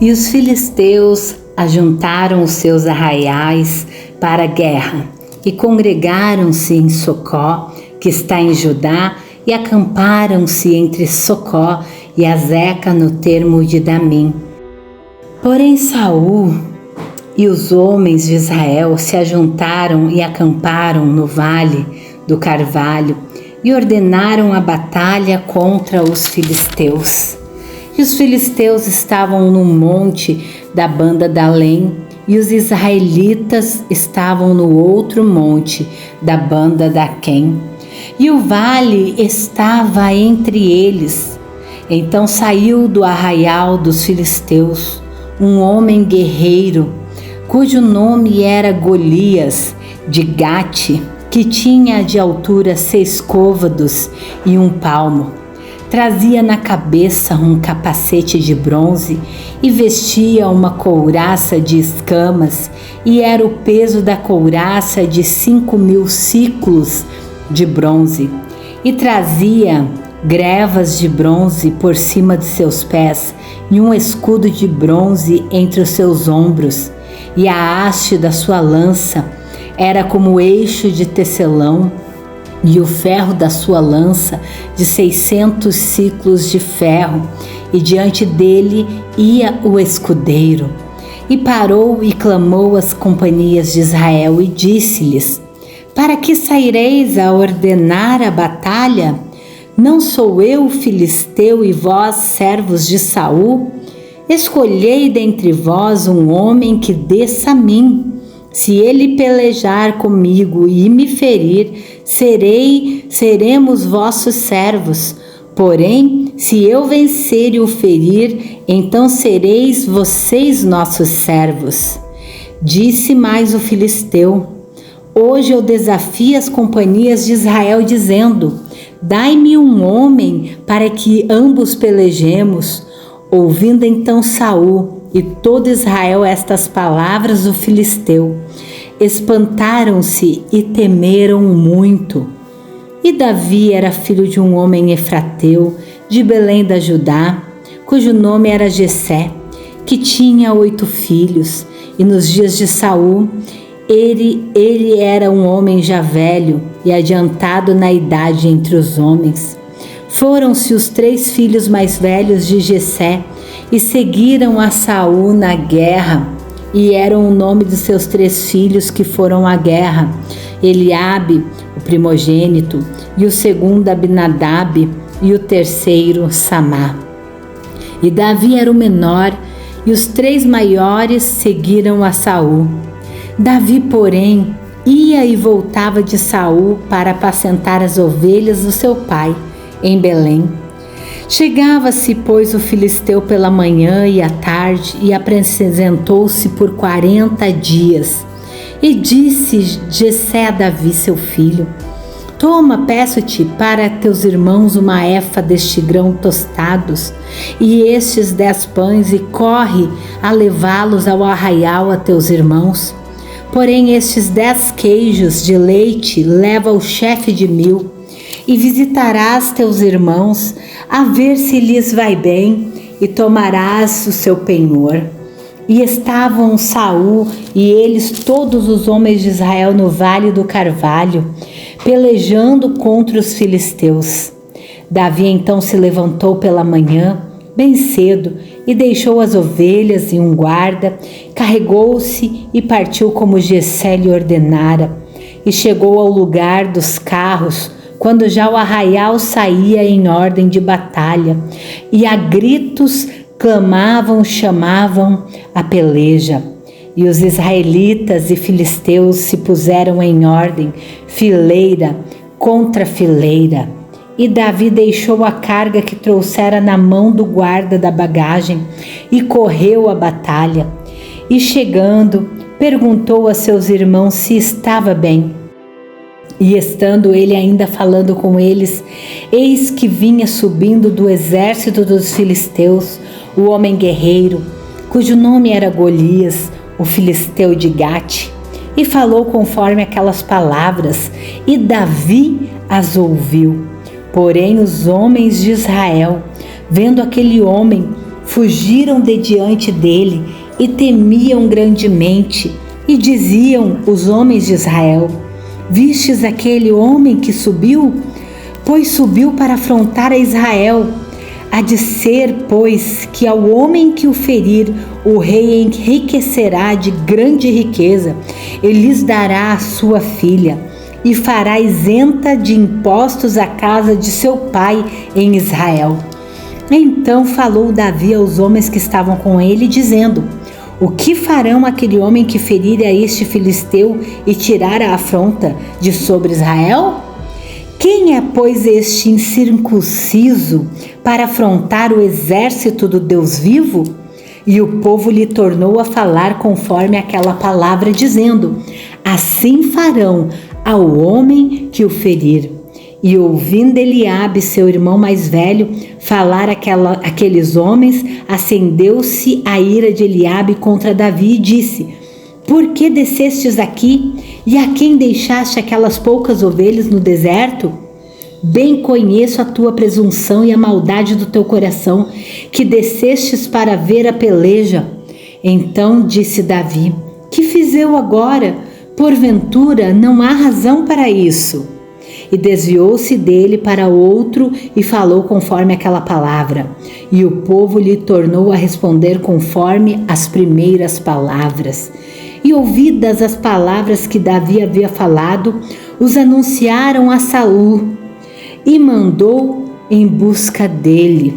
E os filisteus ajuntaram os seus arraiais para a guerra e congregaram-se em Socó, que está em Judá, e acamparam-se entre Socó e Azeca no termo de Damim. Porém Saul e os homens de Israel se ajuntaram e acamparam no vale do Carvalho e ordenaram a batalha contra os filisteus. E os filisteus estavam no monte da banda de Além, e os israelitas estavam no outro monte da banda de Aquém. E o vale estava entre eles. Então saiu do arraial dos filisteus um homem guerreiro, cujo nome era Golias, de Gate, que tinha de altura 6 côvados e 1 palmo. Trazia na cabeça um capacete de bronze e vestia uma couraça de escamas, e era o peso da couraça de 5.000 siclos de bronze. E trazia grevas de bronze por cima de seus pés e um escudo de bronze entre os seus ombros. E a haste da sua lança era como eixo de tecelão, e o ferro da sua lança de 600 siclos de ferro, e diante dele ia o escudeiro. E parou e clamou às companhias de Israel e disse-lhes: para que saireis a ordenar a batalha? Não sou eu filisteu e vós servos de Saul? Escolhei dentre vós um homem que desça a mim. Se ele pelejar comigo e me ferir, seremos vossos servos. Porém, se eu vencer e o ferir, então sereis vocês nossos servos. Disse mais o filisteu: hoje eu desafio as companhias de Israel, dizendo: dai-me um homem para que ambos pelejemos. Ouvindo então Saul e todo Israel estas palavras do filisteu, espantaram-se e temeram muito. E Davi era filho de um homem efrateu, de Belém da Judá, cujo nome era Jessé, que tinha 8 filhos. E nos dias de Saul, ele era um homem já velho e adiantado na idade entre os homens. Foram-se os 3 filhos mais velhos de Jessé e seguiram a Saul na guerra, e eram o nome dos seus 3 filhos que foram à guerra: Eliabe, o primogênito, e o segundo Abinadab, e o terceiro Samá. E Davi era o menor, e os 3 maiores seguiram a Saul. Davi, porém, ia e voltava de Saul para apacentar as ovelhas do seu pai em Belém. Chegava-se, pois, o filisteu pela manhã e à tarde, e apresentou-se por 40 dias. E disse Jessé a Davi, seu filho: toma, peço-te, para teus irmãos uma efa deste grão tostados, e estes 10 pães, e corre a levá-los ao arraial a teus irmãos. Porém estes 10 queijos de leite leva ao chefe de 1000, e visitarás teus irmãos, a ver se lhes vai bem, e tomarás o seu penhor. E estavam Saul e eles, todos os homens de Israel, no vale do Carvalho, pelejando contra os filisteus. Davi então se levantou pela manhã, bem cedo, e deixou as ovelhas e um guarda, carregou-se e partiu como Jessé lhe ordenara, e chegou ao lugar dos carros, quando já o arraial saía em ordem de batalha, e a gritos clamavam, chamavam a peleja. E os israelitas e filisteus se puseram em ordem, fileira contra fileira. E Davi deixou a carga que trouxera na mão do guarda da bagagem e correu à batalha. E chegando, perguntou a seus irmãos se estava bem. E estando ele ainda falando com eles, eis que vinha subindo do exército dos filisteus o homem guerreiro, cujo nome era Golias, o filisteu de Gate, e falou conforme aquelas palavras, e Davi as ouviu. Porém os homens de Israel, vendo aquele homem, fugiram de diante dele e temiam grandemente. E diziam os homens de Israel: vistes aquele homem que subiu? Pois subiu para afrontar a Israel. Há de ser, pois, que ao homem que o ferir, o rei enriquecerá de grande riqueza, e lhes dará a sua filha, e fará isenta de impostos a casa de seu pai em Israel. Então falou Davi aos homens que estavam com ele, dizendo: o que farão aquele homem que ferir a este filisteu e tirar a afronta de sobre Israel? Quem é, pois, este incircunciso para afrontar o exército do Deus vivo? E o povo lhe tornou a falar conforme aquela palavra, dizendo: assim farão ao homem que o ferir. E ouvindo Eliabe, seu irmão mais velho, falar aqueles homens, acendeu-se a ira de Eliabe contra Davi e disse: por que descestes aqui? E a quem deixaste aquelas poucas ovelhas no deserto? Bem conheço a tua presunção e a maldade do teu coração, que descestes para ver a peleja. Então disse Davi: que fiz eu agora? Porventura não há razão para isso. E desviou-se dele para outro e falou conforme aquela palavra. E o povo lhe tornou a responder conforme as primeiras palavras. E ouvidas as palavras que Davi havia falado, os anunciaram a Saul e mandou em busca dele.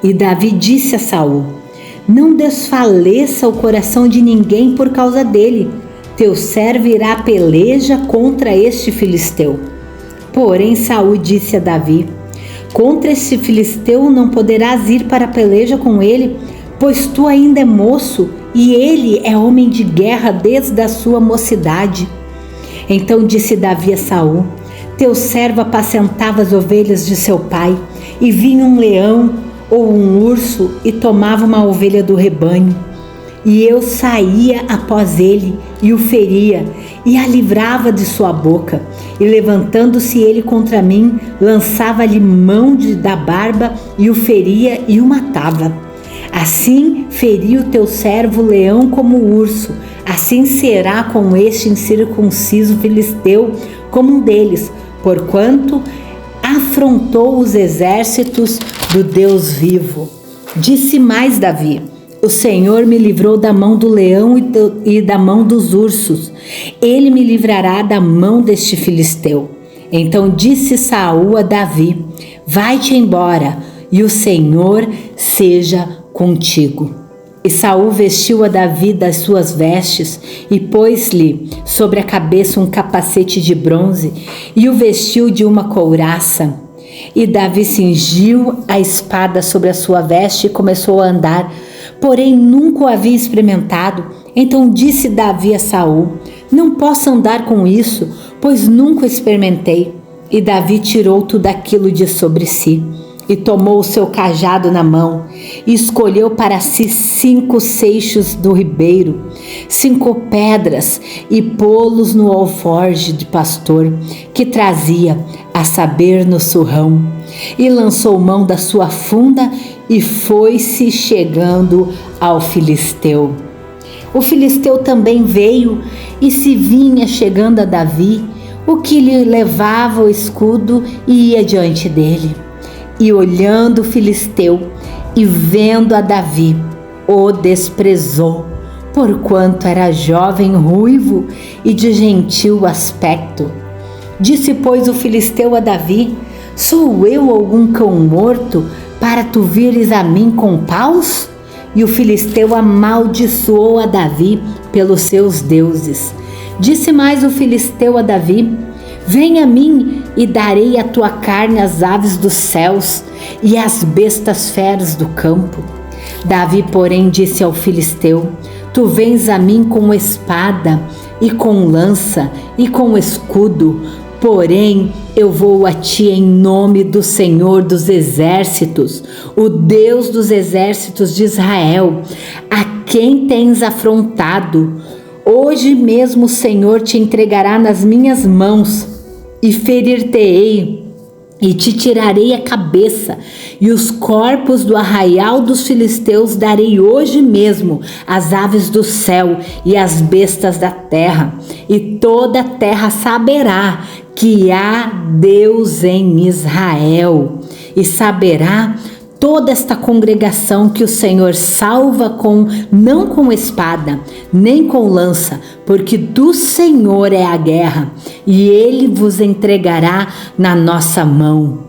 E Davi disse a Saul: não desfaleça o coração de ninguém por causa dele. Teu servo irá à peleja contra este filisteu. Porém Saul disse a Davi: contra este filisteu não poderás ir para a peleja com ele, pois tu ainda é moço e ele é homem de guerra desde a sua mocidade. Então disse Davi a Saul: teu servo apacentava as ovelhas de seu pai, e vinha um leão ou um urso e tomava uma ovelha do rebanho. E eu saía após ele e o feria, e a livrava de sua boca. E levantando-se ele contra mim, lançava-lhe mão da barba, e o feria e o matava. Assim feriu teu servo o leão como o urso, assim será com este incircunciso filisteu como um deles, porquanto afrontou os exércitos do Deus vivo. Disse mais Davi: o Senhor me livrou da mão do leão e da mão dos ursos. Ele me livrará da mão deste filisteu. Então disse Saul a Davi: vai-te embora, e o Senhor seja contigo. E Saul vestiu a Davi das suas vestes e pôs-lhe sobre a cabeça um capacete de bronze e o vestiu de uma couraça. E Davi cingiu a espada sobre a sua veste e começou a andar, porém nunca o havia experimentado. Então disse Davi a Saul: não posso andar com isso, pois nunca o experimentei. E Davi tirou tudo aquilo de sobre si, e tomou o seu cajado na mão, e escolheu para si 5 seixos do ribeiro, 5 pedras, e pô-los no alforje de pastor, que trazia, a saber, no surrão, e lançou mão da sua funda, e foi-se chegando ao filisteu. O filisteu também veio, e se vinha chegando a Davi, o que lhe levava o escudo, e ia diante dele. E olhando o filisteu e vendo a Davi, o desprezou, porquanto era jovem, ruivo e de gentil aspecto. Disse, pois, o filisteu a Davi: sou eu algum cão morto para tu vires a mim com paus? E o filisteu amaldiçoou a Davi pelos seus deuses. Disse mais o filisteu a Davi: vem a mim e darei a tua carne às aves dos céus e às bestas feras do campo. Davi, porém, disse ao filisteu: tu vens a mim com espada e com lança e com escudo, porém eu vou a ti em nome do Senhor dos exércitos, o Deus dos exércitos de Israel, a quem tens afrontado. Hoje mesmo o Senhor te entregará nas minhas mãos, e ferir-te-ei e te tirarei a cabeça, e os corpos do arraial dos filisteus darei hoje mesmo às aves do céu e às bestas da terra, e toda a terra saberá que há Deus em Israel, e saberá toda esta congregação que o Senhor salva não com espada, nem com lança, porque do Senhor é a guerra, e ele vos entregará na nossa mão.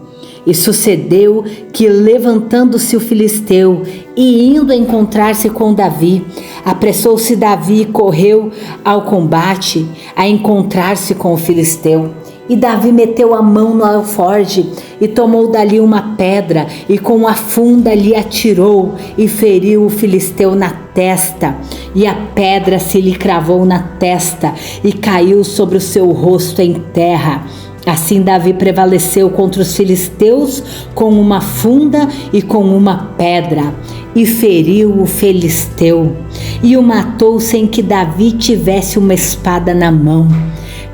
E sucedeu que, levantando-se o filisteu e indo encontrar-se com Davi, apressou-se Davi e correu ao combate a encontrar-se com o filisteu. E Davi meteu a mão no alforje e tomou dali uma pedra e com a funda lhe atirou e feriu o filisteu na testa. E a pedra se lhe cravou na testa e caiu sobre o seu rosto em terra. Assim Davi prevaleceu contra os filisteus com uma funda e com uma pedra, e feriu o filisteu, e o matou sem que Davi tivesse uma espada na mão.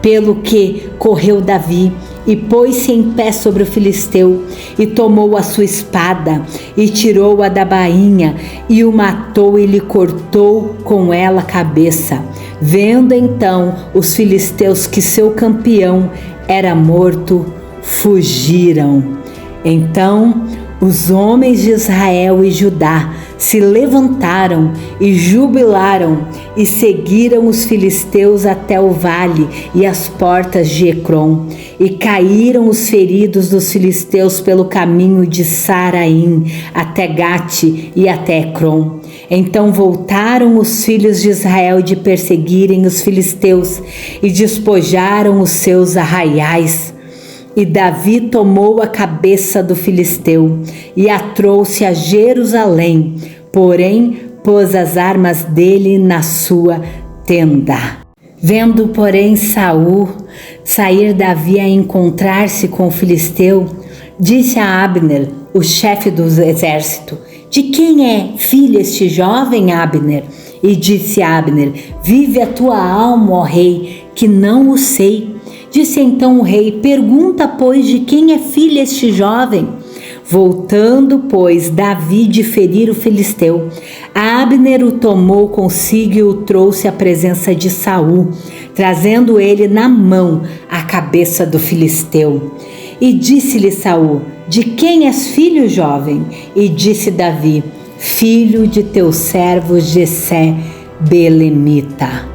Pelo que correu Davi e pôs-se em pé sobre o filisteu, e tomou a sua espada, e tirou-a da bainha, e o matou e lhe cortou com ela a cabeça. Vendo então os filisteus que seu campeão era morto, fugiram. Então os homens de Israel e Judá se levantaram e jubilaram e seguiram os filisteus até o vale e as portas de Ecrom. E caíram os feridos dos filisteus pelo caminho de Saraim até Gate e até Ecrom. Então voltaram os filhos de Israel de perseguirem os filisteus e despojaram os seus arraiais. E Davi tomou a cabeça do filisteu e a trouxe a Jerusalém, porém pôs as armas dele na sua tenda. Vendo, porém, Saul sair Davi a encontrar-se com o filisteu, disse a Abner, o chefe do exército: de quem é filho este jovem, Abner? E disse Abner: vive a tua alma, ó rei, que não o sei. Disse então o rei: pergunta, pois, de quem é filho este jovem? Voltando, pois, Davi de ferir o filisteu, Abner o tomou consigo e o trouxe à presença de Saul, trazendo ele na mão a cabeça do filisteu. E disse-lhe Saul: de quem és filho, jovem? E disse Davi: filho de teu servo Jessé Belemita.